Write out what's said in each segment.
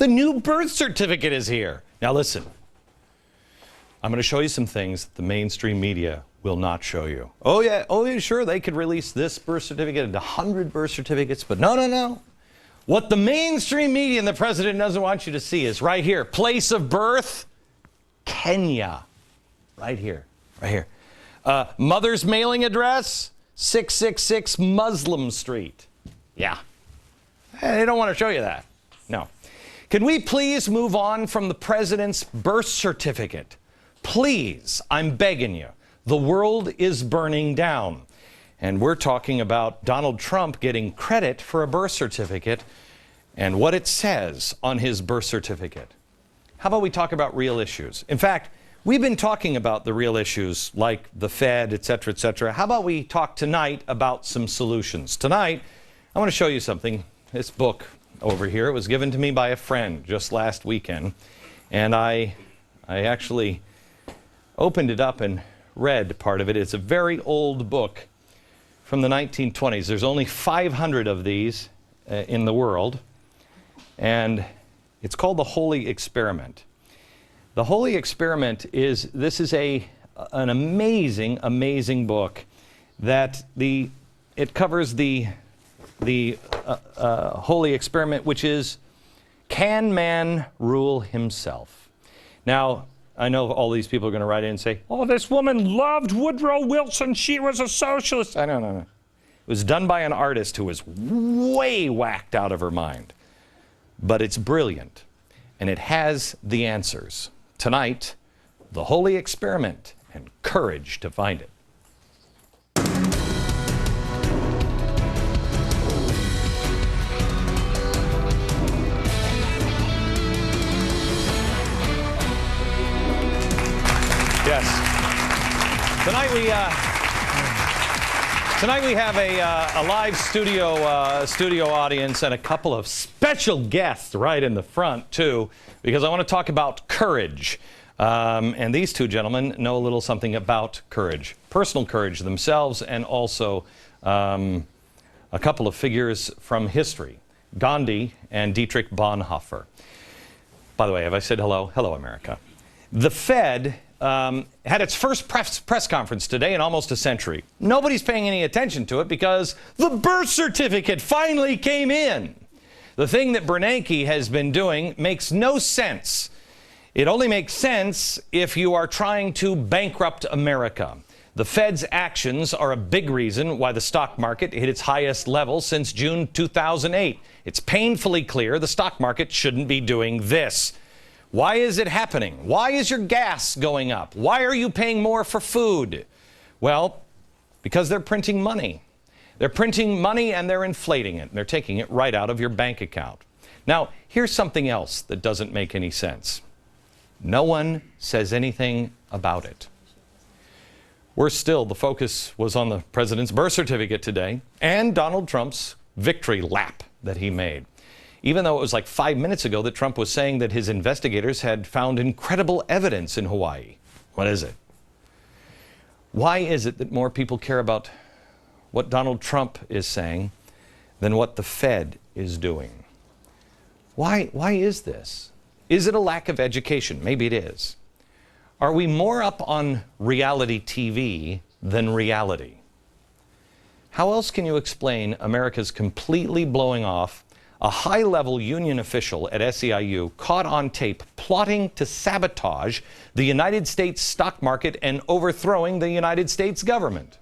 The new birth certificate is here. Now listen, I'm going to show you some things that the mainstream media will not show you. Oh yeah, sure, they could release this birth certificate and 100 birth certificates, but no. What the mainstream media and the president doesn't want you to see is right here. Place of birth, Kenya. Right here. Mother's mailing address, 666 Muslim Street. Yeah. They don't want to show you that. No. Can we please move on from the president's birth certificate? Please, I'm begging you. The world is burning down. And we're talking about Donald Trump getting credit for a birth certificate and what it says on his birth certificate. How about we talk about real issues? In fact, we've been talking about the real issues like the Fed, et cetera, et cetera. How about we talk tonight about some solutions? Tonight, I want to show you something. This book over here, it was given to me by a friend just last weekend. And I actually opened it up and read part of it. It's a very old book from the 1920s. There's only 500 of these in the world. And it's called The Holy Experiment. The Holy Experiment is an amazing, amazing book that it covers the Holy Experiment, which is, can man rule himself? Now, I know all these people are going to write in and say, oh, this woman loved Woodrow Wilson. She was a socialist. No. It was done by an artist who was way whacked out of her mind. But it's brilliant, and it has the answers. Tonight, The Holy Experiment and courage to find it. Yes. Tonight we have a live studio audience and a couple of special guests right in the front too, because I want to talk about courage. And these two gentlemen know a little something about courage, personal courage themselves, and also a couple of figures from history, Gandhi and Dietrich Bonhoeffer. By the way, have I said hello? Hello, America. The Fed had its first press conference today in almost a century. Nobody's paying any attention to it because the birth certificate finally came in. The thing that Bernanke has been doing makes no sense. It only makes sense if you are trying to bankrupt America. The Fed's actions are a big reason why the stock market hit its highest level since June 2008. It's painfully clear the stock market shouldn't be doing this. Why is it happening? Why is your gas going up? Why are you paying more for food? Well, because they're printing money. They're printing money and they're inflating it. And they're taking it right out of your bank account. Now, here's something else that doesn't make any sense. No one says anything about it. Worse still, the focus was on the president's birth certificate today and Donald Trump's victory lap that he made. Even though it was like 5 minutes ago that Trump was saying that his investigators had found incredible evidence in Hawaii. What is it? Why is it that more people care about what Donald Trump is saying than what the Fed is doing? Why is this? Is it a lack of education? Maybe it is. Are we more up on reality TV than reality? How else can you explain America's completely blowing off a high-level union official at SEIU caught on tape plotting to sabotage the United States stock market and overthrowing the United States government?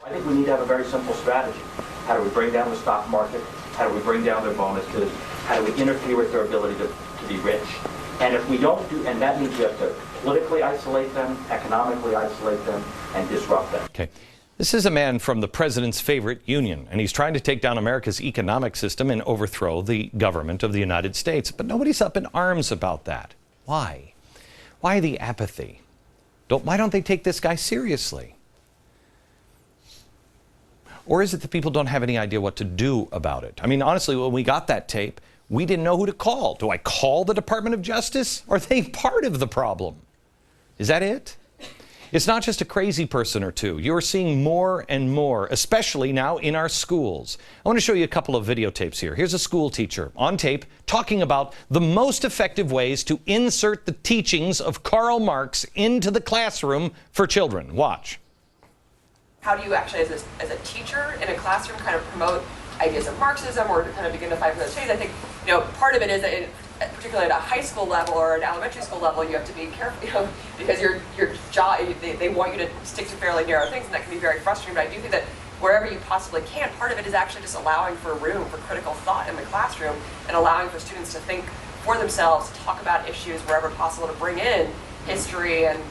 I think we need to have a very simple strategy. How do we bring down the stock market? How do we bring down their bonuses? How do we interfere with their ability to be rich? And if we don't do, and that means we have to politically isolate them, economically isolate them, and disrupt them. Okay. This is a man from the president's favorite union, and he's trying to take down America's economic system and overthrow the government of the United States. But nobody's up in arms about that. Why? Why the apathy? Why don't they take this guy seriously? Or is it that people don't have any idea what to do about it? I mean, honestly, when we got that tape, we didn't know who to call. Do I call the Department of Justice? Are they part of the problem? Is that it? It's not just a crazy person or two. You're seeing more and more, especially now in our schools. I want to show you a couple of videotapes here. Here's a school teacher on tape talking about the most effective ways to insert the teachings of Karl Marx into the classroom for children. Watch. How do you actually, as a teacher in a classroom, kind of promote ideas of Marxism or to kind of begin to fight for those changes? I think, part of it is that particularly at a high school level or an elementary school level, you have to be careful, because your job, they want you to stick to fairly narrow things, and that can be very frustrating. But I do think that wherever you possibly can, part of it is actually just allowing for room for critical thought in the classroom and allowing for students to think for themselves, talk about issues wherever possible, to bring in history and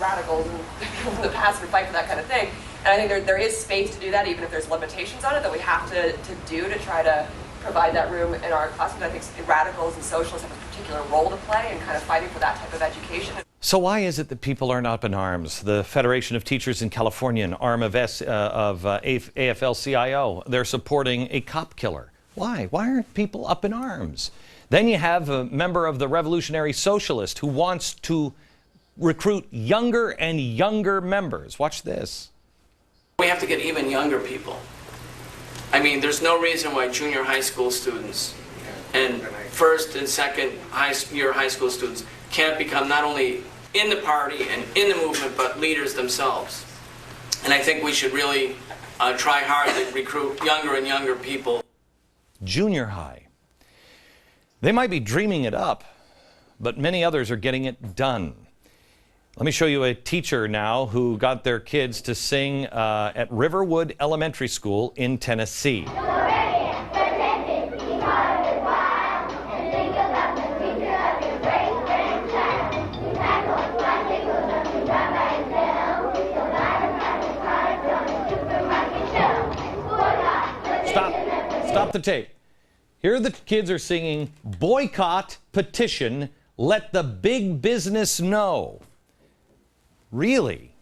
radicals and people from the past and fight for that kind of thing. And I think there is space to do that, even if there's limitations on it, that we have to do to try to provide that room in our classrooms. I think radicals and socialists have a particular role to play in kind of fighting for that type of education. So why is it that people aren't up in arms? The Federation of Teachers in California, an arm of AFL-CIO, they're supporting a cop killer. Why? Why aren't people up in arms? Then you have a member of the Revolutionary Socialist who wants to recruit younger and younger members. Watch this. We have to get even younger people. I mean, there's no reason why junior high school students and first and second year high school students can't become not only in the party and in the movement, but leaders themselves. And I think we should really try hard to recruit younger and younger people. Junior high. They might be dreaming it up, but many others are getting it done. Let me show you a teacher now who got their kids to sing at Riverwood Elementary School in Tennessee. Stop the tape. Here the kids are singing, "Boycott, petition, let the big business know." Really?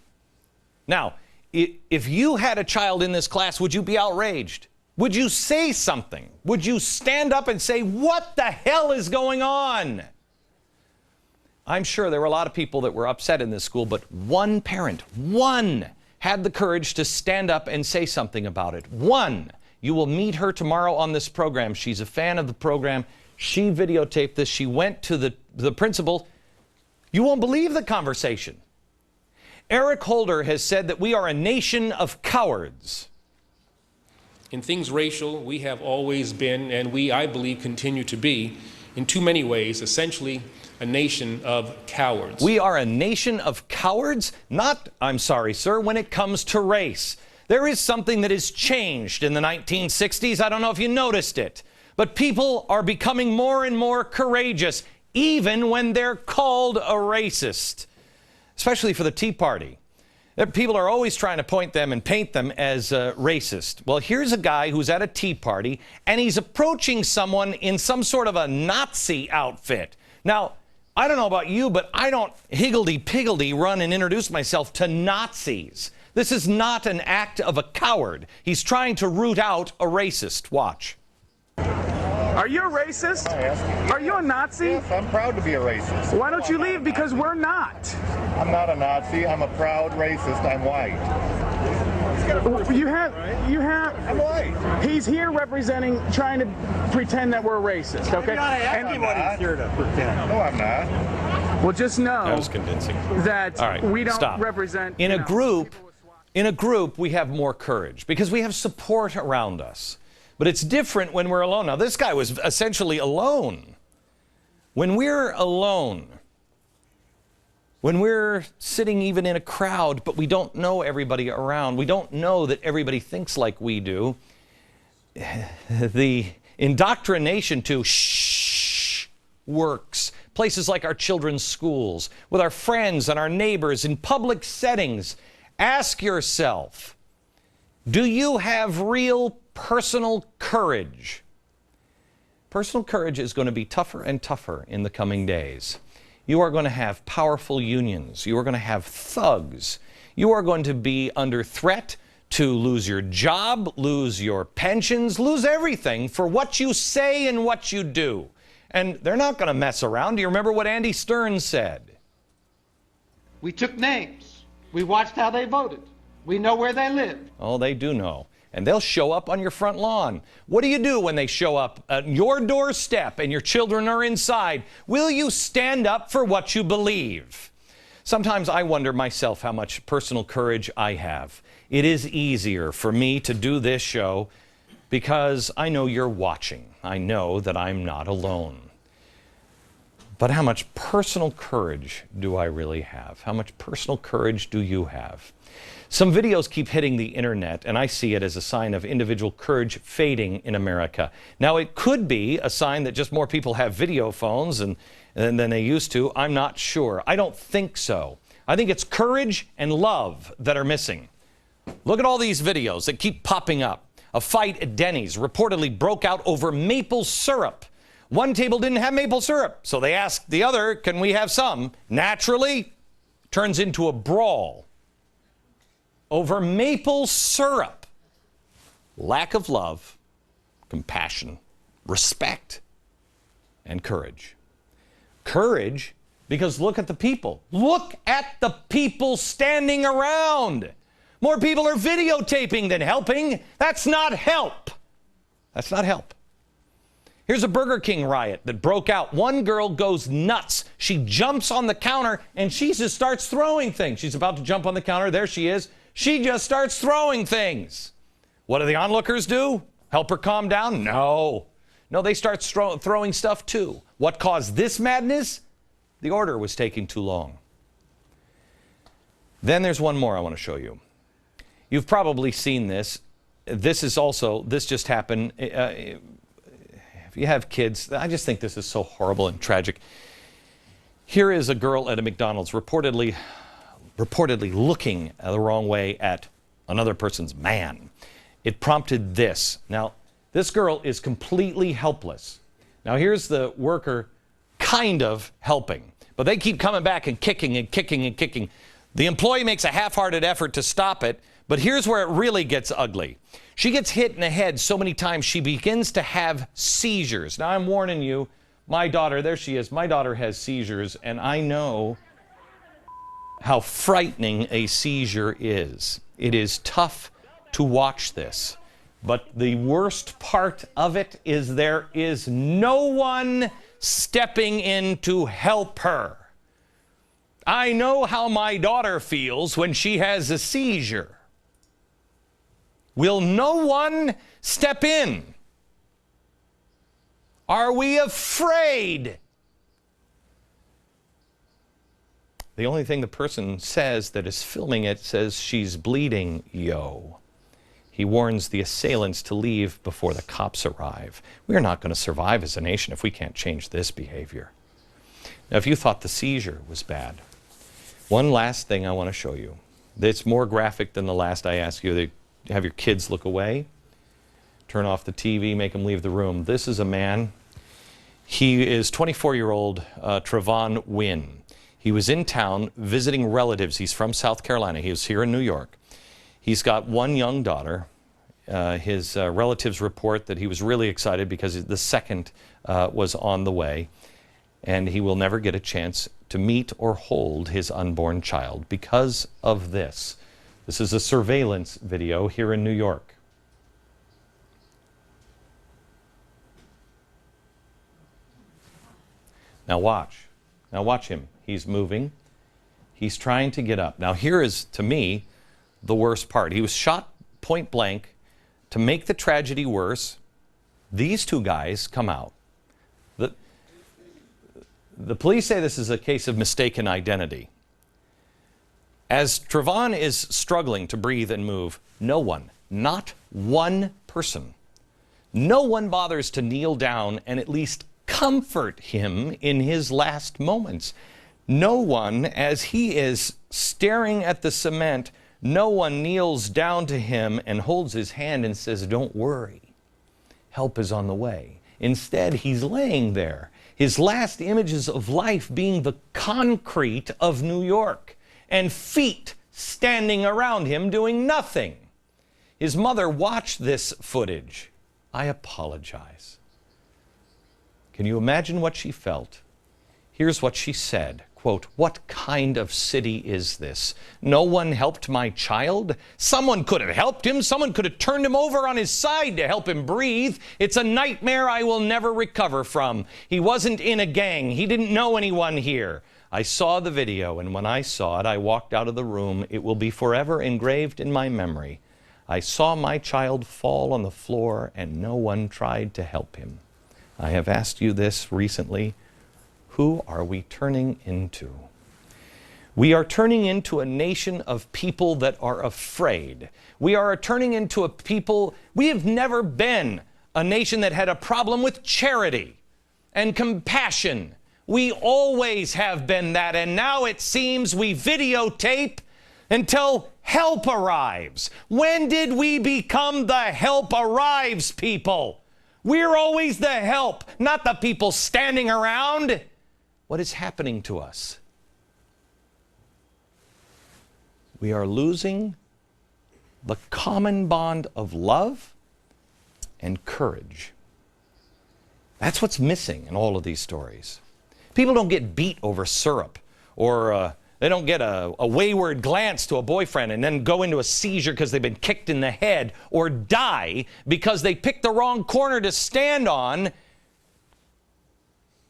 Now, if you had a child in this class, would you be outraged? Would you say something? Would you stand up and say, "What the hell is going on?" I'm sure there were a lot of people that were upset in this school, but one parent, one, had the courage to stand up and say something about it. One. You will meet her tomorrow on this program. She's a fan of the program. She videotaped this. She went to the principal. You won't believe the conversation. Eric Holder has said that we are a nation of cowards. In things racial, we have always been, and we, I believe, continue to be, in too many ways, essentially a nation of cowards. We are a nation of cowards? Not, I'm sorry, sir, when it comes to race. There is something that has changed in the 1960s. I don't know if you noticed it, but people are becoming more and more courageous, even when they're called a racist. Especially for the Tea Party. People are always trying to point them and paint them as racist. Well, here's a guy who's at a Tea Party, and he's approaching someone in some sort of a Nazi outfit. Now, I don't know about you, but I don't higgledy-piggledy run and introduce myself to Nazis. This is not an act of a coward. He's trying to root out a racist. Watch. Are you a racist? Are you a Nazi? Yes, I'm proud to be a racist. Why don't you leave? Because we're not. I'm not a Nazi. I'm a proud racist. I'm white. I'm white. He's here representing, trying to pretend that we're racist, okay? He's here to pretend. No, I'm not. Well, just know That was convincing. that All right, we don't stop. represent... In a group, we have more courage because we have support around us. But it's different when we're alone. Now, this guy was essentially alone. When we're alone, when we're sitting even in a crowd, but we don't know everybody around, we don't know that everybody thinks like we do, the indoctrination to shh works. Places like our children's schools, with our friends and our neighbors, in public settings. Ask yourself, do you have real personal courage? Personal courage is going to be tougher and tougher in the coming days. You are going to have powerful unions. You are going to have thugs. You are going to be under threat to lose your job, lose your pensions, lose everything for what you say and what you do. And they're not going to mess around. Do you remember what Andy Stern said? We took names. We watched how they voted. We know where they live. Oh, they do know. And they'll show up on your front lawn. What do you do when they show up at your doorstep and your children are inside? Will you stand up for what you believe? Sometimes I wonder myself how much personal courage I have. It is easier for me to do this show because I know you're watching. I know that I'm not alone. But how much personal courage do I really have? How much personal courage do you have? Some videos keep hitting the internet, and I see it as a sign of individual courage fading in America. Now, it could be a sign that just more people have video phones than they used to. I'm not sure. I don't think so. I think it's courage and love that are missing. Look at all these videos that keep popping up. A fight at Denny's reportedly broke out over maple syrup. One table didn't have maple syrup, so they asked the other, can we have some? Naturally, turns into a brawl over maple syrup. Lack of love, compassion, respect, and courage. Courage, because look at the people. Look at the people standing around. More people are videotaping than helping. That's not help. That's not help. Here's a Burger King riot that broke out. One girl goes nuts. She jumps on the counter and she just starts throwing things. She's about to jump on the counter. There she is. She just starts throwing things. What do the onlookers do? Help her calm down? No. No, they start throwing stuff too. What caused this madness? The order was taking too long. Then there's one more I want to show you. You've probably seen this. This just happened. If you have kids, I just think this is so horrible and tragic. Here is a girl at a McDonald's reportedly looking the wrong way at another person's man. It prompted this. Now, this girl is completely helpless. Now, here's the worker kind of helping, but they keep coming back and kicking and kicking and kicking. The employee makes a half-hearted effort to stop it, but here's where it really gets ugly. She gets hit in the head so many times she begins to have seizures. Now, I'm warning you, my daughter, there she is, my daughter has seizures, and I know how frightening a seizure is. It is tough to watch this, but the worst part of it is there is no one stepping in to help her. I know how my daughter feels when she has a seizure. Will no one step in? Are we afraid? The only thing the person says that is filming it says she's bleeding, yo. He warns the assailants to leave before the cops arrive. We are not going to survive as a nation if we can't change this behavior. Now, if you thought the seizure was bad, one last thing I want to show you. It's more graphic than the last I asked you to have your kids look away, turn off the TV, make them leave the room. This is a man. He is 24-year-old Trevon Wynn. He was in town visiting relatives. He's from South Carolina. He was here in New York. He's got one young daughter. His relatives report that he was really excited because the second was on the way, and he will never get a chance to meet or hold his unborn child because of this. This is a surveillance video here in New York. Now watch. Now watch him. He's moving. He's trying to get up. Now here is, to me, the worst part. He was shot point blank. To make the tragedy worse, these two guys come out. The police say this is a case of mistaken identity. As Trevon is struggling to breathe and move, no one, not one person, no one bothers to kneel down and at least comfort him in his last moments. No one, as he is staring at the cement, no one kneels down to him and holds his hand and says, "Don't worry, help is on the way." Instead, he's laying there, his last images of life being the concrete of New York, and feet standing around him doing nothing. His mother watched this footage. I apologize. Can you imagine what she felt? Here's what she said, quote, "What kind of city is this? No one helped my child? Someone could have helped him. Someone could have turned him over on his side to help him breathe. It's a nightmare I will never recover from. He wasn't in a gang. He didn't know anyone here. I saw the video, and when I saw it, I walked out of the room. It will be forever engraved in my memory. I saw my child fall on the floor, and no one tried to help him. I have asked you this recently. Who are we turning into? We are turning into a nation of people that are afraid. We are turning into a people, we have never been a nation that had a problem with charity and compassion. We always have been that, and now it seems we videotape until help arrives. When did we become the help arrives people? We're always the help, not the people standing around. What is happening to us? We are losing the common bond of love and courage. That's what's missing in all of these stories. People don't get beat over syrup, or they don't get a wayward glance to a boyfriend and then go into a seizure because they've been kicked in the head, or die because they picked the wrong corner to stand on,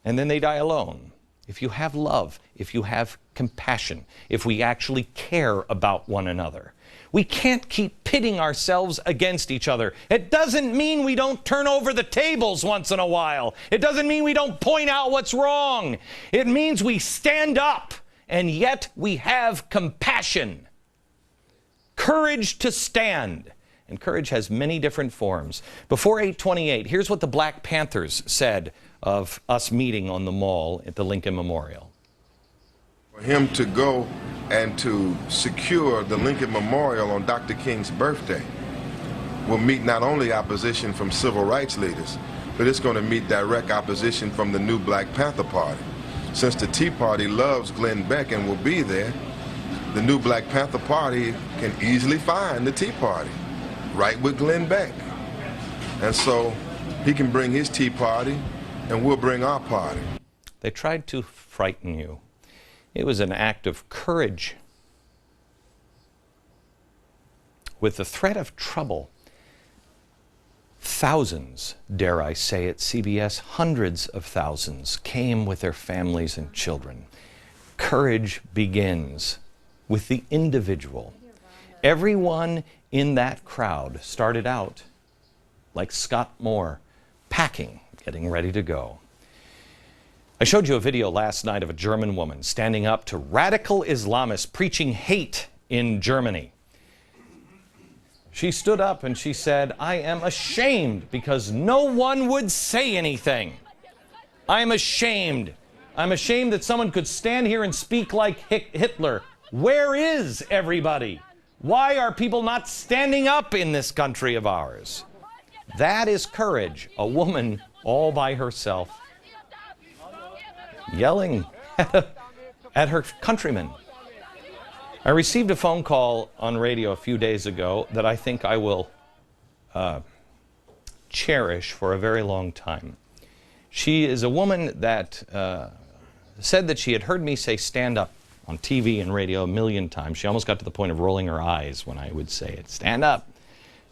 and then they die alone. If you have love, if you have compassion, if we actually care about one another, we can't keep pitting ourselves against each other. It doesn't mean we don't turn over the tables once in a while. It doesn't mean we don't point out what's wrong. It means we stand up, and yet we have compassion. Courage to stand. And courage has many different forms. Before 8/28, here's what the Black Panthers said of us meeting on the Mall at the Lincoln Memorial. For him to go and to secure the Lincoln Memorial on Dr. King's birthday will meet not only opposition from civil rights leaders, but it's going to meet direct opposition from the new Black Panther Party. Since the Tea Party loves Glenn Beck and will be there, the new Black Panther Party can easily find the Tea Party right with Glenn Beck. And so he can bring his Tea Party and we'll bring our party. They tried to frighten you. It was an act of courage. With the threat of trouble, thousands, dare I say at CBS, hundreds of thousands came with their families and children. Courage begins with the individual. Everyone in that crowd started out like Scott Moore, packing, getting ready to go. I showed you a video last night of a German woman standing up to radical Islamists preaching hate in Germany. She stood up and she said, "I am ashamed because no one would say anything. I'm ashamed. I'm ashamed that someone could stand here and speak like Hitler. Where is everybody? Why are people not standing up in this country of ours?" That is courage. A woman all by herself, yelling at her countrymen. I received a phone call on radio a few days ago that I think I will cherish for a very long time. She is a woman that said that she had heard me say stand up on TV and radio a million times. She almost got to the point of rolling her eyes when I would say it. Stand up.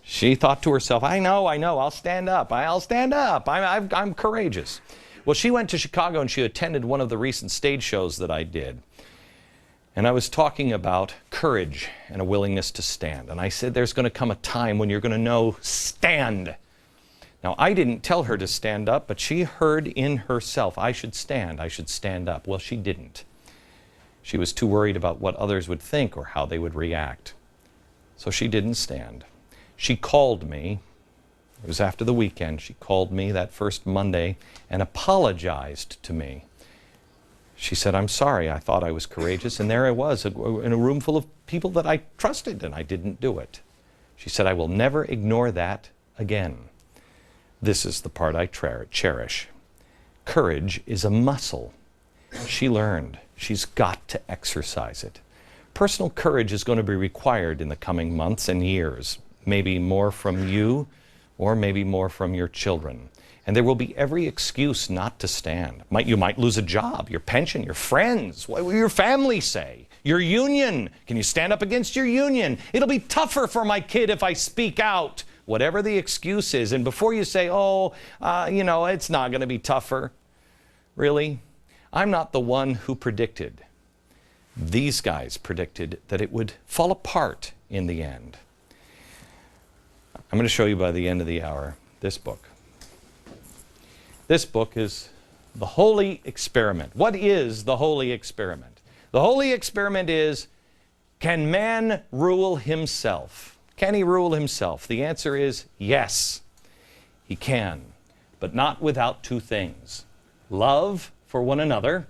She thought to herself, I know, I'll stand up. I'll stand up. I'm courageous. Well, she went to Chicago and she attended one of the recent stage shows that I did. And I was talking about courage and a willingness to stand. And I said, there's going to come a time when you're going to know, stand. Now, I didn't tell her to stand up, but she heard in herself, I should stand up. Well, she didn't. She was too worried about what others would think or how they would react. So she didn't stand. She called me. It was after the weekend. She called me that first Monday and apologized to me. She said, I'm sorry, I thought I was courageous, and there I was in a room full of people that I trusted, and I didn't do it. She said, I will never ignore that again. This is the part I cherish. Courage is a muscle. She learned. She's got to exercise it. Personal courage is going to be required in the coming months and years, maybe more from you, or maybe more from your children. And there will be every excuse not to stand. You might lose a job, your pension, your friends. What will your family say? Your union. Can you stand up against your union? It'll be tougher for my kid if I speak out. Whatever the excuse is. And before you say, it's not going to be tougher. Really? I'm not the one who predicted. These guys predicted that it would fall apart in the end. I'm going to show you by the end of the hour this book. This book is The Holy Experiment. What is the Holy Experiment? The Holy Experiment is, can man rule himself? Can he rule himself? The answer is yes, he can, but not without two things. Love for one another,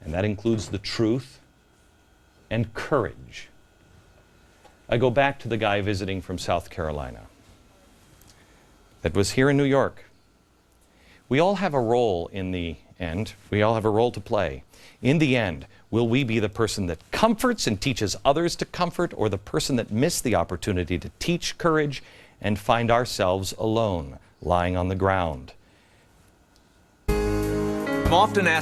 and that includes the truth, and courage. I go back to the guy visiting from South Carolina that was here in New York. We all have a role in the end. We all have a role to play. In the end, will we be the person that comforts and teaches others to comfort, or the person that missed the opportunity to teach courage and find ourselves alone, lying on the ground? I'm often asked